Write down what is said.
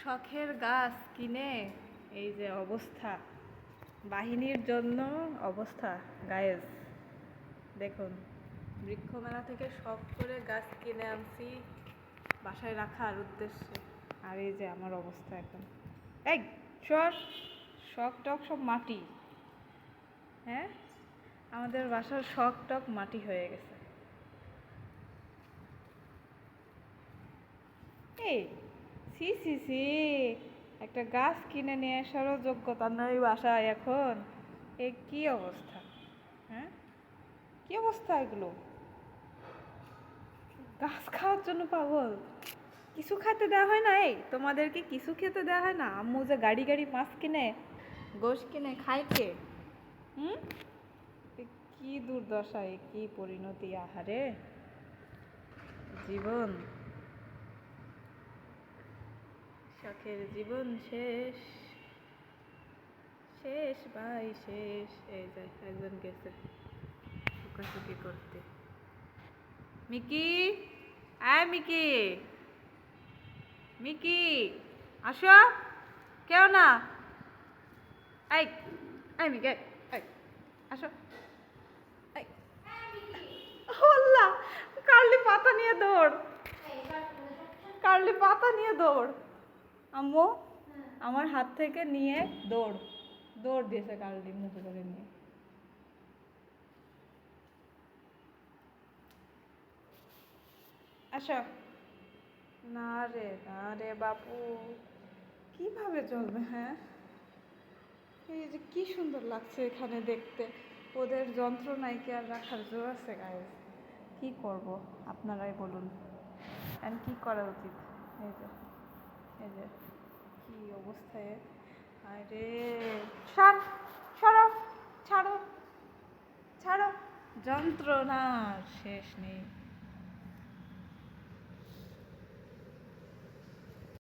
শখের গাছ কিনে এই যে অবস্থা, বাহিনীর জন্য অবস্থা গায়েস। দেখুন, বৃক্ষ মেলা থেকে শখ করে গাছ কিনে আনছি বাসায় রাখার উদ্দেশ্যে, আর এই যে আমার অবস্থা এখন। এই সর, শখ টক সব মাটি। হ্যাঁ, আমাদের বাসার শখ টক মাটি হয়ে গেছে। এই সি সি সি, একটা গাছ কিনে নিয়ে আসারও যোগ্যতা নয় বাসায় এখন। এ কি অবস্থা? হ্যাঁ, কি অবস্থা এগুলো? গাছ খাওয়ার জন্য পাগল? কিছু খেতে দেওয়া হয় না? এই তোমাদেরকে কিছু খেতে দেওয়া হয় না? আম্মু যে গাড়ি গাড়ি মাছ কিনে, গোশ কিনে খায় কে? হুম, কি দুর্দশা, কি পরিণতি! আহারে জীবন, শখের জীবন শেষ শেষ ভাই শেষ। এই যে একজন গেছে চুকাচুকি করতে। মিকি, আয় মিকি, মিকি আসো, কেউ না। এই এই মিকি, এই আসো। এই আল্লাহ, কার্লি পাতা নিয়ে দৌড়, কার্লি পাতা নিয়ে দৌড়। আম্মু আমার হাত থেকে নিয়ে দৌড়, দৌড় দিয়েছে কার্লি মুখে করে নিয়ে। আসো। না রে না রে বাপু, কিভাবে চলবে? হ্যাঁ, এই যে কি সুন্দর লাগছে এখানে দেখতে, ওদের যন্ত্রণায় কি আর রাখার জোর আছে গায়ে? কি করব আপনারাই বলুন, আর কি করা উচিত? এই যে, এই যে কি অবস্থায়! আরে সর, সরো, ছাড়ো, ছাড়ো, যন্ত্রণার শেষ নেই।